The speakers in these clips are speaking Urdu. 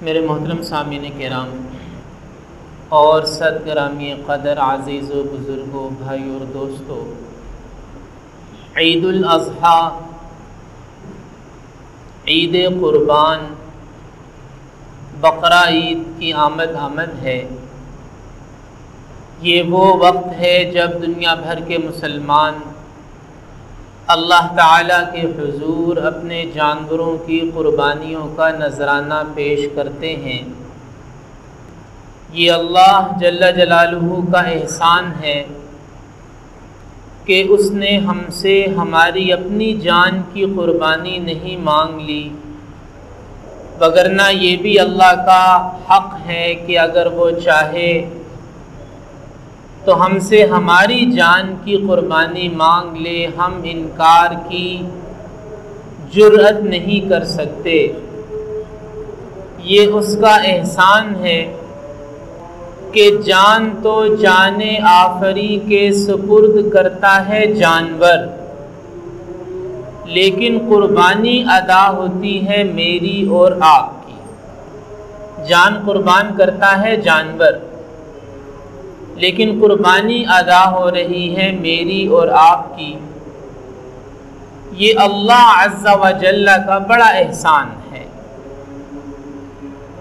میرے محترم سامعین کرام اور صد گرامی قدر عزیز و بزرگوں، بھائی اور دوستوں، عید الاضحیٰ، عید قربان، بقرہ عید کی آمد ہے۔ یہ وہ وقت ہے جب دنیا بھر کے مسلمان اللہ تعالیٰ کے حضور اپنے جانوروں کی قربانیوں کا نذرانہ پیش کرتے ہیں۔ یہ اللہ جل جلالہ کا احسان ہے کہ اس نے ہم سے ہماری اپنی جان کی قربانی نہیں مانگ لی، وگرنہ یہ بھی اللہ کا حق ہے کہ اگر وہ چاہے تو ہم سے ہماری جان کی قربانی مانگ لے، ہم انکار کی جرأت نہیں کر سکتے۔ یہ اس کا احسان ہے کہ جان تو جان آفری کے سپرد کرتا ہے جانور، لیکن قربانی ادا ہوتی ہے میری اور آپ کی۔ جان قربان کرتا ہے جانور، لیکن قربانی ادا ہو رہی ہے میری اور آپ کی۔ یہ اللہ عز و جل کا بڑا احسان ہے۔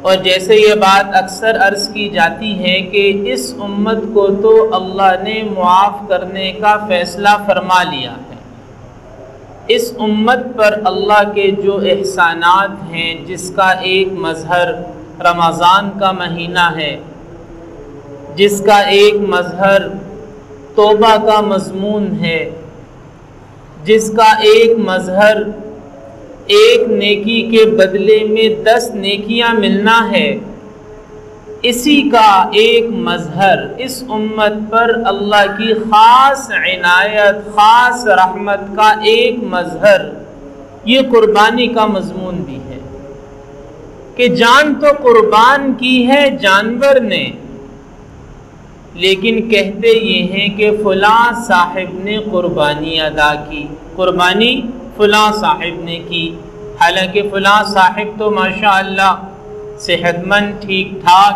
اور جیسے یہ بات اکثر عرض کی جاتی ہے کہ اس امت کو تو اللہ نے معاف کرنے کا فیصلہ فرما لیا ہے۔ اس امت پر اللہ کے جو احسانات ہیں، جس کا ایک مظہر رمضان کا مہینہ ہے، جس کا ایک مظہر توبہ کا مضمون ہے، جس کا ایک مظہر ایک نیکی کے بدلے میں 10 نیکیاں ملنا ہے، اسی کا ایک مظہر اس امت پر اللہ کی خاص عنایت، خاص رحمت کا ایک مظہر یہ قربانی کا مضمون بھی ہے کہ جان تو قربان کی ہے جانور نے، لیکن کہتے یہ ہیں کہ فلاں صاحب نے قربانی ادا کی، قربانی فلاں صاحب نے کی، حالانکہ فلاں صاحب تو ماشاءاللہ صحت مند، ٹھیک ٹھاک،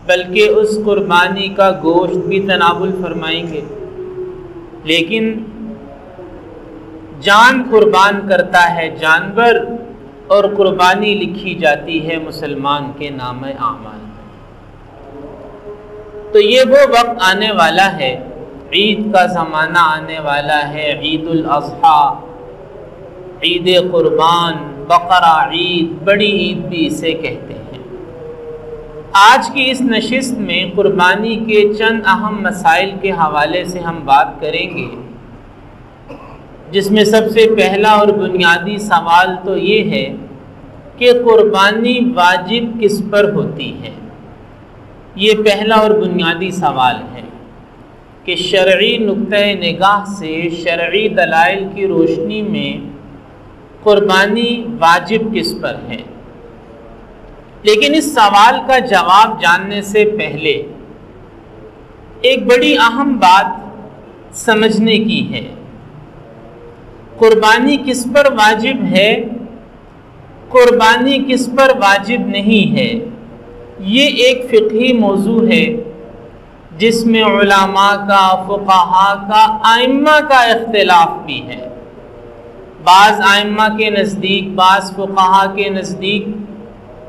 بلکہ اس قربانی کا گوشت بھی تناول فرمائیں گے، لیکن جان قربان کرتا ہے جانور، اور قربانی لکھی جاتی ہے مسلمان کے نام اعمال۔ تو یہ وہ وقت آنے والا ہے، عید کا زمانہ آنے والا ہے، عید الاضحیٰ، عید قربان، بقرہ عید، بڑی عید بھی اسے کہتے ہیں۔ آج کی اس نشست میں قربانی کے چند اہم مسائل کے حوالے سے ہم بات کریں گے، جس میں سب سے پہلا اور بنیادی سوال تو یہ ہے کہ قربانی واجب کس پر ہوتی ہے۔ یہ پہلا اور بنیادی سوال ہے کہ شرعی نقطۂ نگاہ سے، شرعی دلائل کی روشنی میں قربانی واجب کس پر ہے۔ لیکن اس سوال کا جواب جاننے سے پہلے ایک بڑی اہم بات سمجھنے کی ہے۔ قربانی کس پر واجب ہے، قربانی کس پر واجب نہیں ہے، یہ ایک فقہی موضوع ہے جس میں علماء کا، فقہاء کا، ائمہ کا اختلاف بھی ہے۔ بعض ائمہ کے نزدیک، بعض فقہاء کے نزدیک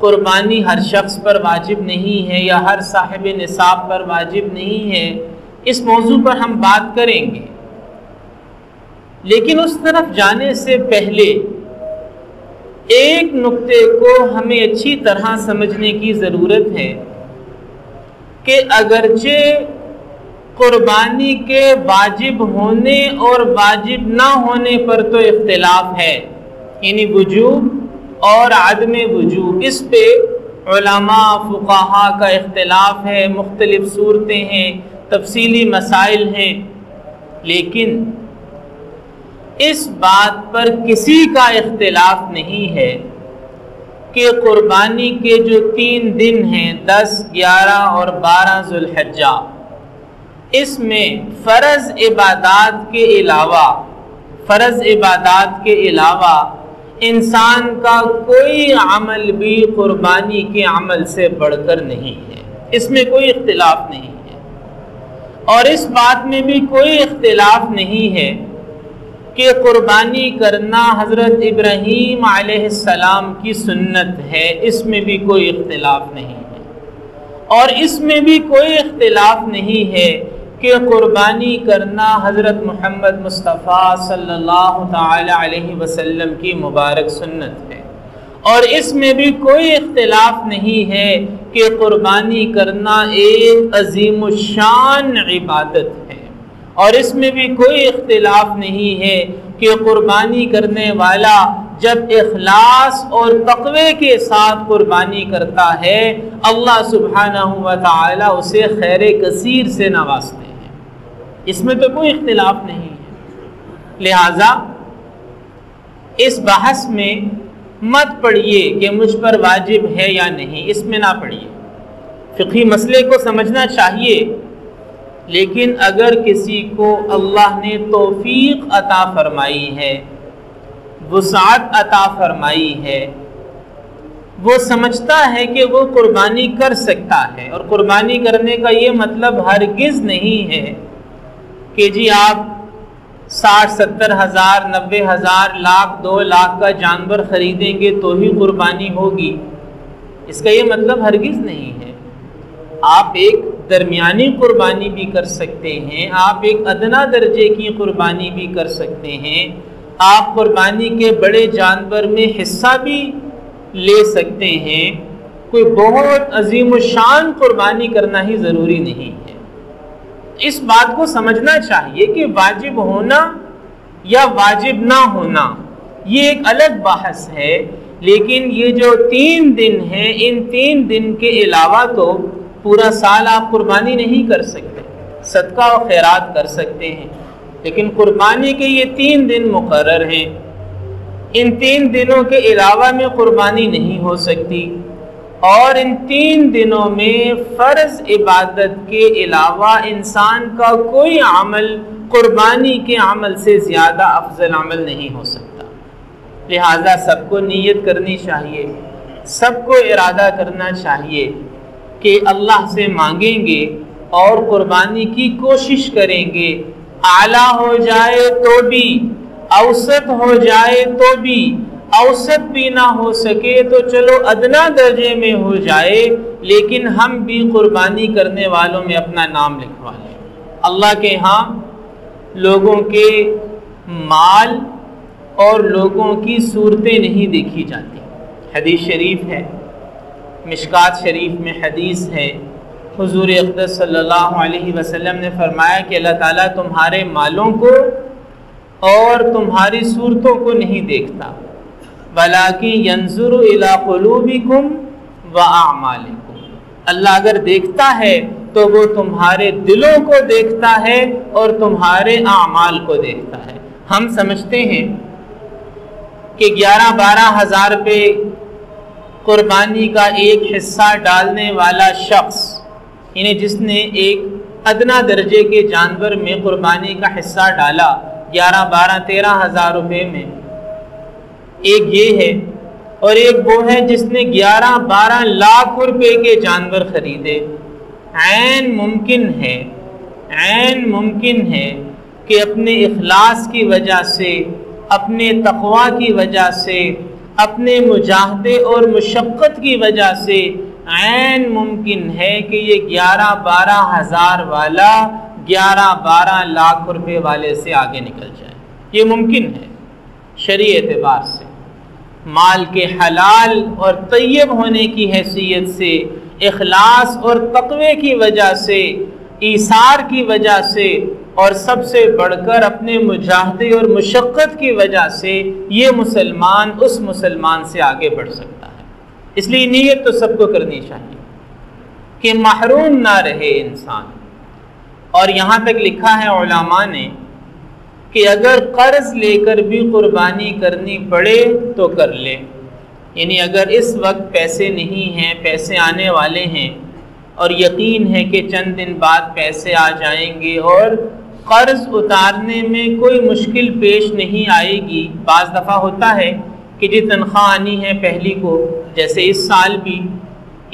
قربانی ہر شخص پر واجب نہیں ہے یا ہر صاحب نصاب پر واجب نہیں ہے۔ اس موضوع پر ہم بات کریں گے، لیکن اس طرف جانے سے پہلے ایک نقطے کو ہمیں اچھی طرح سمجھنے کی ضرورت ہے کہ اگرچہ قربانی کے واجب ہونے اور واجب نہ ہونے پر تو اختلاف ہے، یعنی وجوب اور عدم وجوب، اس پہ علماء فقہاء کا اختلاف ہے، مختلف صورتیں ہیں، تفصیلی مسائل ہیں، لیکن اس بات پر کسی کا اختلاف نہیں ہے کہ قربانی کے جو 3 دن ہیں، 10، 11 اور 12 ذوالحجہ، اس میں فرض عبادات کے علاوہ انسان کا کوئی عمل بھی قربانی کے عمل سے بڑھ کر نہیں ہے، اس میں کوئی اختلاف نہیں ہے۔ اور اس بات میں بھی کوئی اختلاف نہیں ہے کہ قربانی کرنا حضرت ابراہیم علیہ السلام کی سنت ہے، اس میں بھی کوئی اختلاف نہیں ہے۔ اور اس میں بھی کوئی اختلاف نہیں ہے کہ قربانی کرنا حضرت محمد مصطفیٰ صلی اللہ تعالی علیہ وسلم کی مبارک سنت ہے۔ اور اس میں بھی کوئی اختلاف نہیں ہے کہ قربانی کرنا ایک عظیم الشان عبادت ہے۔ اور اس میں بھی کوئی اختلاف نہیں ہے کہ قربانی کرنے والا جب اخلاص اور تقوی کے ساتھ قربانی کرتا ہے، اللہ سبحانہ و تعالی اسے خیر کثیر سے نوازتے ہیں۔ اس میں تو کوئی اختلاف نہیں ہے۔ لہٰذا اس بحث میں مت پڑھیے کہ مجھ پر واجب ہے یا نہیں، اس میں نہ پڑھیے۔ فقہی مسئلے کو سمجھنا چاہیے، لیکن اگر کسی کو اللہ نے توفیق عطا فرمائی ہے، وسعت عطا فرمائی ہے، وہ سمجھتا ہے کہ وہ قربانی کر سکتا ہے۔ اور قربانی کرنے کا یہ مطلب ہرگز نہیں ہے کہ جی آپ 60-70 ہزار 90 ہزار لاکھ 2 لاکھ کا جانور خریدیں گے تو ہی قربانی ہوگی، اس کا یہ مطلب ہرگز نہیں ہے۔ آپ ایک درمیانی قربانی بھی کر سکتے ہیں، آپ ایک ادنا درجے کی قربانی بھی کر سکتے ہیں، آپ قربانی کے بڑے جانور میں حصہ بھی لے سکتے ہیں۔ کوئی بہت عظیم الشان قربانی کرنا ہی ضروری نہیں ہے۔ اس بات کو سمجھنا چاہیے کہ واجب ہونا یا واجب نہ ہونا یہ ایک الگ بحث ہے، لیکن یہ جو 3 دن ہیں، ان 3 دن کے علاوہ تو پورا سال آپ قربانی نہیں کر سکتے، صدقہ و خیرات کر سکتے ہیں، لیکن قربانی کے یہ 3 دن مقرر ہیں۔ ان 3 دنوں کے علاوہ میں قربانی نہیں ہو سکتی، اور ان 3 دنوں میں فرض عبادت کے علاوہ انسان کا کوئی عمل قربانی کے عمل سے زیادہ افضل عمل نہیں ہو سکتا۔ لہذا سب کو نیت کرنی چاہیے، سب کو ارادہ کرنا چاہیے کہ اللہ سے مانگیں گے اور قربانی کی کوشش کریں گے، اعلیٰ ہو جائے تو بھی، اوسط ہو جائے تو بھی، اوسط بھی نہ ہو سکے تو چلو ادنا درجے میں ہو جائے، لیکن ہم بھی قربانی کرنے والوں میں اپنا نام لکھوا لیں۔ اللہ کے ہاں لوگوں کے مال اور لوگوں کی صورتیں نہیں دیکھی جاتی۔ حدیث شریف ہے، مشکات شریف میں حدیث ہے، حضور اقدس صلی اللہ علیہ وسلم نے فرمایا کہ اللہ تعالیٰ تمہارے مالوں کو اور تمہاری صورتوں کو نہیں دیکھتا، وَلَٰكِن يَنظُرُ إِلَىٰ قُلُوبِكُمْ وَأَعْمَالِكُمْ۔ اللہ اگر دیکھتا ہے تو وہ تمہارے دلوں کو دیکھتا ہے اور تمہارے اعمال کو دیکھتا ہے۔ ہم سمجھتے ہیں کہ 11-12 ہزار روپے قربانی کا ایک حصہ ڈالنے والا شخص، یعنی جس نے ایک ادنا درجے کے جانور میں قربانی کا حصہ ڈالا 11-12-13 ہزار روپے میں، ایک یہ ہے، اور ایک وہ ہے جس نے 11-12 لاکھ روپے کے جانور خریدے۔ عین ممکن ہے کہ اپنے اخلاص کی وجہ سے، اپنے تقوی کی وجہ سے، اپنے مجاہدے اور مشقت کی وجہ سے عین ممکن ہے کہ یہ 11-12 ہزار والا 11-12 لاکھ روپے والے سے آگے نکل جائے۔ یہ ممکن ہے شرعی اعتبار سے، مال کے حلال اور طیب ہونے کی حیثیت سے، اخلاص اور تقوی کی وجہ سے، ایثار کی وجہ سے، اور سب سے بڑھ کر اپنے مجاہدے اور مشقت کی وجہ سے یہ مسلمان اس مسلمان سے آگے بڑھ سکتا ہے۔ اس لیے نیت تو سب کو کرنی چاہیے کہ محروم نہ رہے انسان۔ اور یہاں تک لکھا ہے علماء نے کہ اگر قرض لے کر بھی قربانی کرنی پڑے تو کر لے، یعنی اگر اس وقت پیسے نہیں ہیں، پیسے آنے والے ہیں اور یقین ہے کہ چند دن بعد پیسے آ جائیں گے اور قرض اتارنے میں کوئی مشکل پیش نہیں آئے گی۔ بعض دفعہ ہوتا ہے کہ جی تنخواہ آنی ہے پہلی کو، جیسے اس سال بھی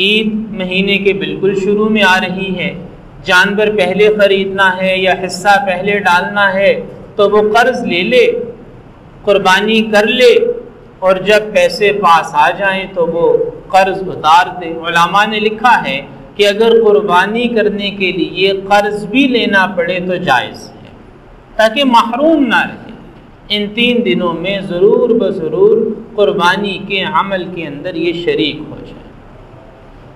عید مہینے کے بالکل شروع میں آ رہی ہے، جانور پہلے خریدنا ہے یا حصہ پہلے ڈالنا ہے تو وہ قرض لے لے، قربانی کر لے، اور جب پیسے پاس آ جائیں تو وہ قرض اتار دے۔ علماء نے لکھا ہے کہ اگر قربانی کرنے کے لیے قرض بھی لینا پڑے تو جائز ہے، تاکہ محروم نہ رہے۔ ان 3 دنوں میں ضرور بضرور قربانی کے عمل کے اندر یہ شریک ہو جائے۔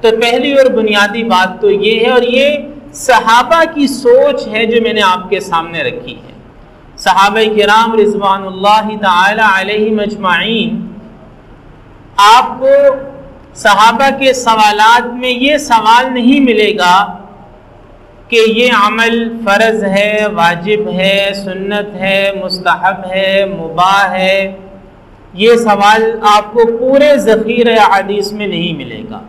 تو پہلی اور بنیادی بات تو یہ ہے، اور یہ صحابہ کی سوچ ہے جو میں نے آپ کے سامنے رکھی ہے۔ صحابہ کرام رضوان اللہ تعالی علیہم اجمعین، آپ کو صحابہ کے سوالات میں یہ سوال نہیں ملے گا کہ یہ عمل فرض ہے، واجب ہے، سنت ہے، مستحب ہے، مباح ہے۔ یہ سوال آپ کو پورے ذخیرہ حدیث میں نہیں ملے گا۔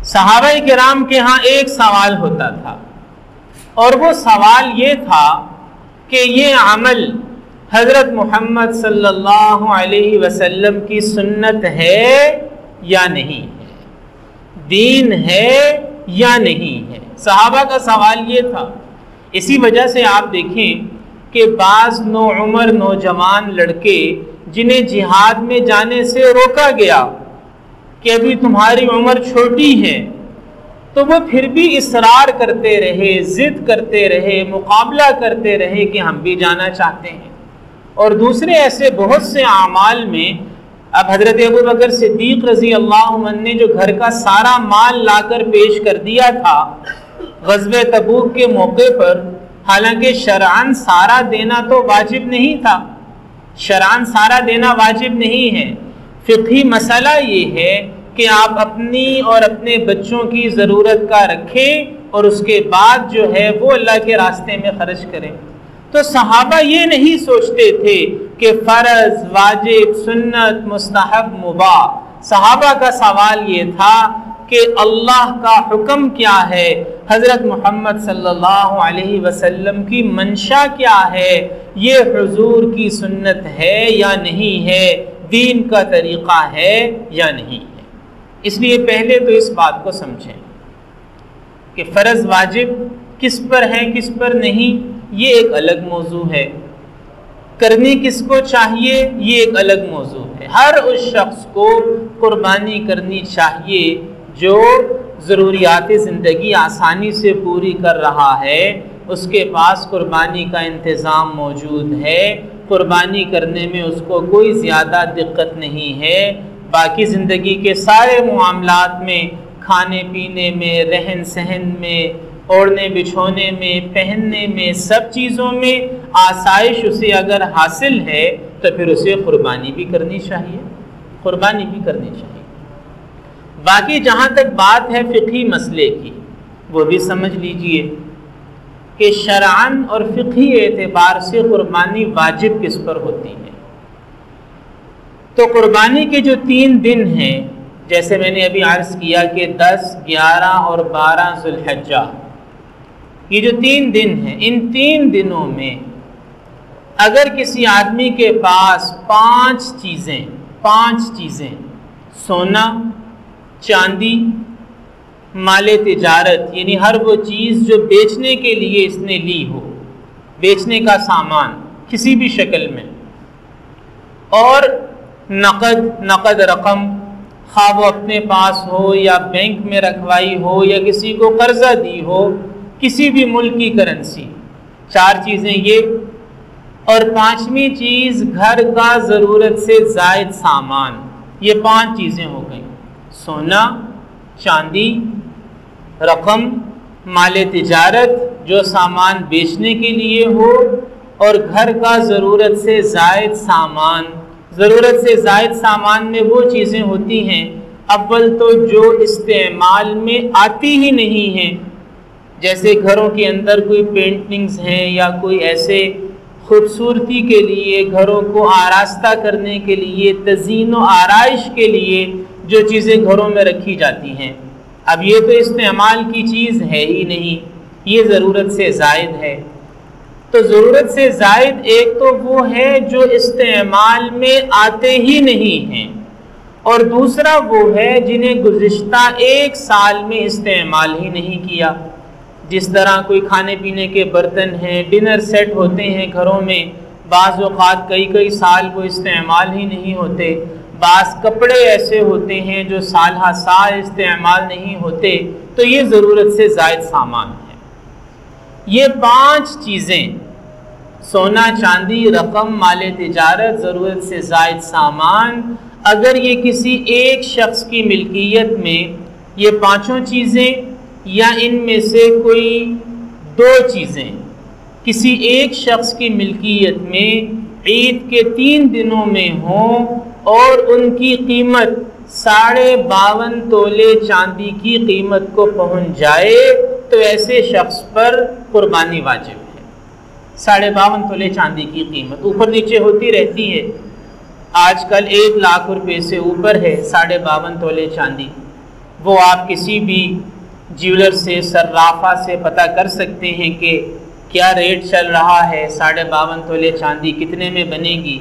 صحابہ کرام کے ہاں ایک سوال ہوتا تھا، اور وہ سوال یہ تھا کہ یہ عمل حضرت محمد صلی اللہ علیہ وسلم کی سنت ہے یا نہیں ہے، دین ہے یا نہیں ہے۔ صحابہ کا سوال یہ تھا۔ اسی وجہ سے آپ دیکھیں کہ بعض نوعمر نوجوان لڑکے جنہیں جہاد میں جانے سے روکا گیا کہ ابھی تمہاری عمر چھوٹی ہے، تو وہ پھر بھی اصرار کرتے رہے، ضد کرتے رہے، مقابلہ کرتے رہے کہ ہم بھی جانا چاہتے ہیں۔ اور دوسرے ایسے بہت سے اعمال میں اب حضرت ابوبکر صدیق رضی اللہ عنہ نے جو گھر کا سارا مال لا کر پیش کر دیا تھا غزوہ تبوک کے موقع پر، حالانکہ شرعاً سارا دینا تو واجب نہیں تھا، شرعاً سارا دینا واجب نہیں ہے۔ فقہی مسئلہ یہ ہے کہ آپ اپنی اور اپنے بچوں کی ضرورت کا رکھیں اور اس کے بعد جو ہے وہ اللہ کے راستے میں خرچ کریں۔ تو صحابہ یہ نہیں سوچتے تھے کہ فرض، واجب، سنت، مستحب، مباح۔ صحابہ کا سوال یہ تھا کہ اللہ کا حکم کیا ہے، حضرت محمد صلی اللہ علیہ وسلم کی منشا کیا ہے، یہ حضور کی سنت ہے یا نہیں ہے، دین کا طریقہ ہے یا نہیں ہے۔ اس لیے پہلے تو اس بات کو سمجھیں کہ فرض واجب کس پر ہے کس پر نہیں، یہ ایک الگ موضوع ہے، کرنی کس کو چاہیے یہ ایک الگ موضوع ہے۔ ہر اس شخص کو قربانی کرنی چاہیے جو ضروریات زندگی آسانی سے پوری کر رہا ہے، اس کے پاس قربانی کا انتظام موجود ہے، قربانی کرنے میں اس کو کوئی زیادہ دقت نہیں ہے، باقی زندگی کے سارے معاملات میں، کھانے پینے میں، رہن سہن میں، اوڑھنے بچھونے میں، پہننے میں، سب چیزوں میں آسائش اسے اگر حاصل ہے تو پھر اسے قربانی بھی کرنی چاہیے، قربانی بھی کرنی چاہیے۔ باقی جہاں تک بات ہے فقہی مسئلے کی، وہ بھی سمجھ لیجئے کہ شرعاً اور فقہی اعتبار سے قربانی واجب کس پر ہوتی ہے۔ تو قربانی کے جو 3 دن ہیں، جیسے میں نے ابھی عرض کیا کہ 10، 11 اور 12 ذو الحجہ، یہ جو 3 دن ہیں، ان 3 دنوں میں اگر کسی آدمی کے پاس 5 چیزیں سونا، چاندی، مال تجارت، یعنی ہر وہ چیز جو بیچنے کے لیے اس نے لی ہو، بیچنے کا سامان کسی بھی شکل میں، اور نقد رقم، خواہ وہ اپنے پاس ہو یا بینک میں رکھوائی ہو یا کسی کو قرضہ دی ہو، کسی بھی ملک کی کرنسی، 4 چیزیں یہ، اور 5ویں چیز گھر کا ضرورت سے زائد سامان، یہ 5 چیزیں ہو گئیں، سونا، چاندی، رقم، مال تجارت جو سامان بیچنے کے لیے ہو، اور گھر کا ضرورت سے زائد سامان۔ ضرورت سے زائد سامان میں وہ چیزیں ہوتی ہیں اول تو جو استعمال میں آتی ہی نہیں ہیں، جیسے گھروں کے اندر کوئی پینٹنگز ہیں یا کوئی ایسے خوبصورتی کے لیے، گھروں کو آراستہ کرنے کے لیے، تزئین و آرائش کے لیے جو چیزیں گھروں میں رکھی جاتی ہیں، اب یہ تو استعمال کی چیز ہے ہی نہیں، یہ ضرورت سے زائد ہے۔ تو ضرورت سے زائد ایک تو وہ ہے جو استعمال میں آتے ہی نہیں ہیں، اور دوسرا وہ ہے جنہیں گزشتہ ایک سال میں استعمال ہی نہیں کیا۔ جس طرح کوئی کھانے پینے کے برتن ہیں، ڈنر سیٹ ہوتے ہیں گھروں میں، بعض اوقات کئی سال وہ استعمال ہی نہیں ہوتے، بعض کپڑے ایسے ہوتے ہیں جو سال ہا سال استعمال نہیں ہوتے، تو یہ ضرورت سے زائد سامان ہے۔ یہ 5 چیزیں، سونا چاندی، رقم، مال تجارت، ضرورت سے زائد سامان، اگر یہ کسی ایک شخص کی ملکیت میں یہ 5 چیزیں یا ان میں سے کوئی 2 چیزیں کسی ایک شخص کی ملکیت میں عید کے 3 دنوں میں ہوں اور ان کی قیمت 52.5 تولے چاندی کی قیمت کو پہنچ جائے تو ایسے شخص پر قربانی واجب ہے۔ 52.5 تولے چاندی کی قیمت اوپر نیچے ہوتی رہتی ہے، آج کل 1 لاکھ روپے سے اوپر ہے 52.5 تولے چاندی۔ وہ آپ کسی بھی جیولر سے، صرافہ سے پتہ کر سکتے ہیں کہ کیا ریٹ چل رہا ہے، 52.5 تولے چاندی کتنے میں بنے گی۔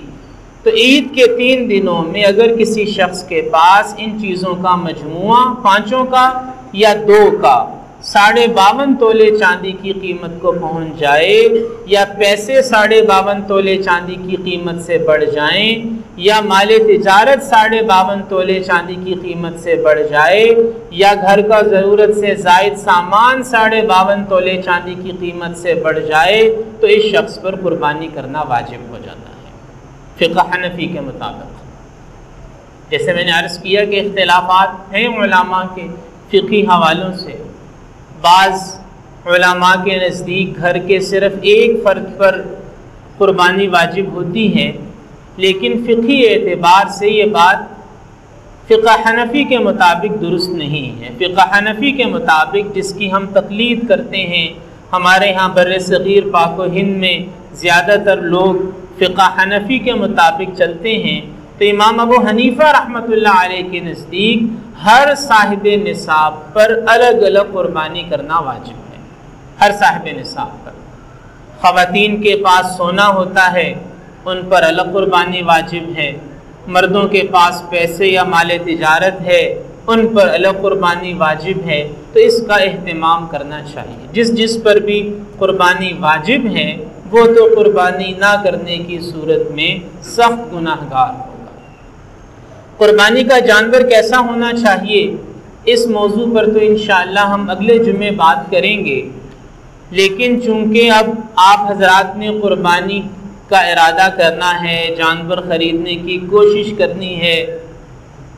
تو عید کے 3 دنوں میں اگر کسی شخص کے پاس ان چیزوں کا مجموعہ 5 کا یا 2 کا 52.5 تولے چاندی کی قیمت کو پہنچ جائے، یا پیسے 52.5 تولے چاندی کی قیمت سے بڑھ جائیں، یا مال تجارت 52.5 تولے چاندی کی قیمت سے بڑھ جائے، یا گھر کا ضرورت سے زائد سامان 52.5 تولے چاندی کی قیمت سے بڑھ جائے تو اس شخص پر قربانی کرنا واجب ہو جاتا ہے فقہ حنفی کے مطابق۔ جیسے میں نے عرض کیا کہ اختلافات ہیں علماء کے فقہی حوالوں سے، بعض علماء کے نزدیک گھر کے صرف ایک فرد پر قربانی واجب ہوتی ہے، لیکن فقہی اعتبار سے یہ بات فقہ حنفی کے مطابق درست نہیں ہے۔ فقہ حنفی کے مطابق جس کی ہم تقلید کرتے ہیں، ہمارے ہاں بر صغیر پاک و ہند میں زیادہ تر لوگ فقہ حنفی کے مطابق چلتے ہیں، تو امام ابو حنیفہ رحمۃ اللہ علیہ کے نزدیک ہر صاحب نصاب پر الگ الگ قربانی کرنا واجب ہے۔ ہر صاحب نصاب پر، خواتین کے پاس سونا ہوتا ہے ان پر الگ قربانی واجب ہے، مردوں کے پاس پیسے یا مال تجارت ہے ان پر الگ قربانی واجب ہے، تو اس کا اہتمام کرنا چاہیے۔ جس پر بھی قربانی واجب ہے وہ تو قربانی نہ کرنے کی صورت میں سخت گناہ گار ہوگا۔ قربانی کا جانور کیسا ہونا چاہیے، اس موضوع پر تو انشاءاللہ ہم اگلے جمعے بات کریں گے، لیکن چونکہ اب آپ حضرات نے قربانی کا ارادہ کرنا ہے، جانور خریدنے کی کوشش کرنی ہے،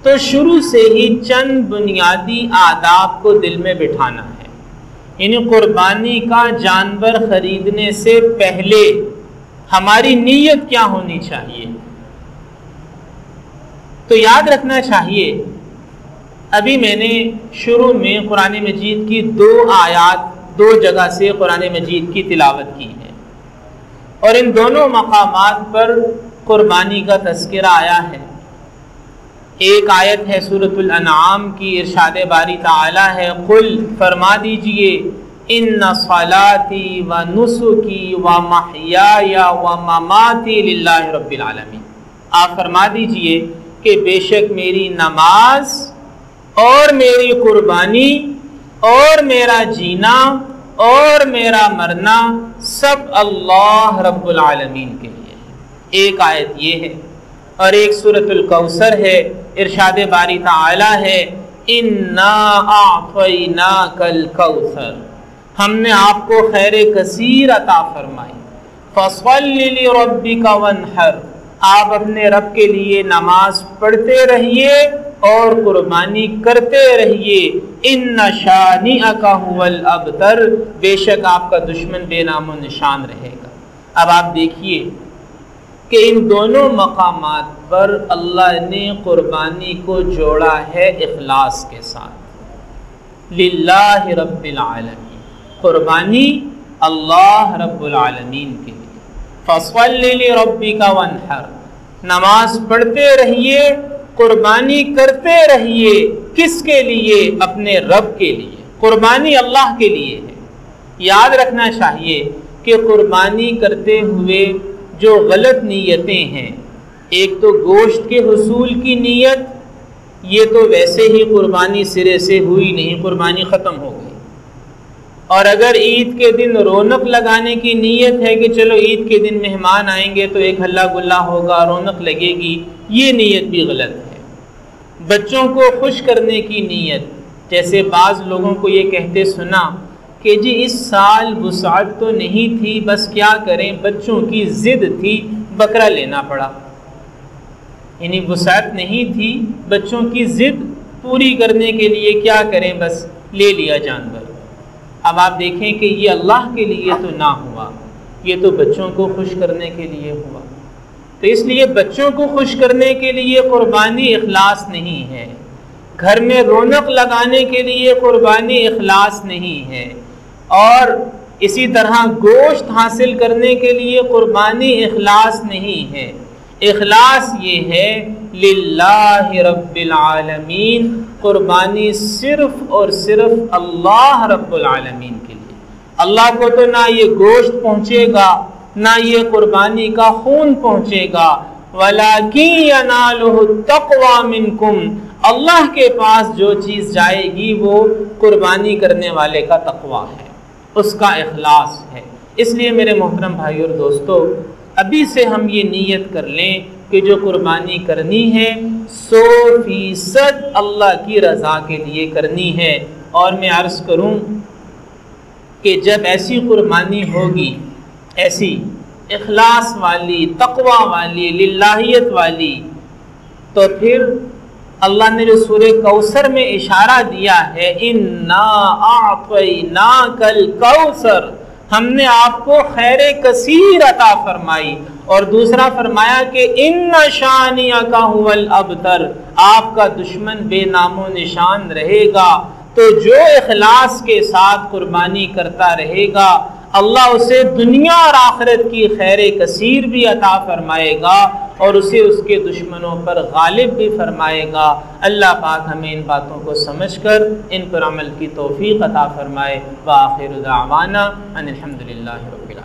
تو شروع سے ہی چند بنیادی آداب کو دل میں بٹھانا ہے۔ یعنی قربانی کا جانور خریدنے سے پہلے ہماری نیت کیا ہونی چاہیے۔ تو یاد رکھنا چاہیے، ابھی میں نے شروع میں قرآن مجید کی 2 آیات 2 جگہ سے قرآن مجید کی تلاوت کی ہے، اور ان دونوں مقامات پر قربانی کا تذکرہ آیا ہے۔ ایک آیت ہے سورۃ الانعام کی، ارشاد باری تعالی ہے، قل فرما دیجئے، ان صلاتی و نسکی و محیای و مماتی للہ رب العالمین۔ آپ فرما دیجئے کہ بے شک میری نماز اور میری قربانی اور میرا جینا اور میرا مرنا سب اللہ رب العالمین کے لیے ہے۔ ایک آیت یہ ہے، اور ایک سورۃ الکوثر ہے، ارشاد باری تعالی ہے، انا اعطیناک الکوثر، ہم نے آپ کو خیر کثیر عطا فرمائی، فصل لربک وانحر، آپ اپنے رب کے لیے نماز پڑھتے رہیے اور قربانی کرتے رہیے، ان شانئک ھو الابتر، بے شک آپ کا دشمن بے نام و نشان رہے گا۔ اب آپ دیکھیے کہ ان دونوں مقامات پر اللہ نے قربانی کو جوڑا ہے اخلاص کے ساتھ، للہ رب العالمین، قربانی اللہ رب العالمین کے لیے، فصل لربک وانحر، نماز پڑھتے رہیے، قربانی کرتے رہیے، کس کے لیے؟ اپنے رب کے لیے، قربانی اللہ کے لیے ہے۔ یاد رکھنا چاہیے کہ کہ قربانی کرتے ہوئے جو غلط نیتیں ہیں، ایک تو گوشت کے حصول کی نیت، یہ تو ویسے ہی قربانی سرے سے ہوئی نہیں، قربانی ختم ہو گئی۔ اور اگر عید کے دن رونق لگانے کی نیت ہے کہ چلو عید کے دن مہمان آئیں گے تو ایک ہلا گلا ہوگا، رونق لگے گی، یہ نیت بھی غلط ہے۔ بچوں کو خوش کرنے کی نیت، جیسے بعض لوگوں کو یہ کہتے سنا کہ جی اس سال وسعت تو نہیں تھی، بس کیا کریں بچوں کی ضد تھی بکرا لینا پڑا، یعنی وسعت نہیں تھی، بچوں کی ضد پوری کرنے کے لیے کیا کریں بس لے لیا جانور۔ اب آپ دیکھیں کہ یہ اللہ کے لیے تو نہ ہوا، یہ تو بچوں کو خوش کرنے کے لیے ہوا۔ تو اس لیے بچوں کو خوش کرنے کے لیے قربانی اخلاص نہیں ہے، گھر میں رونق لگانے کے لیے قربانی اخلاص نہیں ہے، اور اسی طرح گوشت حاصل کرنے کے لیے قربانی اخلاص نہیں ہے۔ اخلاص یہ ہے للہ رب العالمین، قربانی صرف اور صرف اللہ رب العالمین کے لیے۔ اللہ کو تو نہ یہ گوشت پہنچے گا، نہ یہ قربانی کا خون پہنچے گا، وَلَٰكِن يَنَالُهُ التَّقْوَىٰ مِنْكُمْ، اللہ کے پاس جو چیز جائے گی وہ قربانی کرنے والے کا تقویٰ ہے، اس کا اخلاص ہے۔ اس لیے میرے محترم بھائی اور دوستو، ابھی سے ہم یہ نیت کر لیں کہ جو قربانی کرنی ہے 100% اللہ کی رضا کے لیے کرنی ہے۔ اور میں عرض کروں کہ جب ایسی قربانی ہوگی، ایسی اخلاص والی، تقویٰ والی، للہیت والی، تو پھر اللہ نے جو سورہ کوثر میں اشارہ دیا ہے اِنَّا أَعْطَيْنَاكَ الْكَوْثَرَ، ہم نے آپ کو خیر کثیر عطا فرمائی، اور دوسرا فرمایا کہ اِنَّ شَانِئَكَ هُوَ الْأَبْتَرُ، آپ کا دشمن بے نام و نشان رہے گا۔ تو جو اخلاص کے ساتھ قربانی کرتا رہے گا، اللہ اسے دنیا اور آخرت کی خیر کثیر بھی عطا فرمائے گا، اور اسے اس کے دشمنوں پر غالب بھی فرمائے گا۔ اللہ پاک ہمیں ان باتوں کو سمجھ کر ان پر عمل کی توفیق عطا فرمائے۔ وآخر دعوانا ان الحمد للہ رب العالمین۔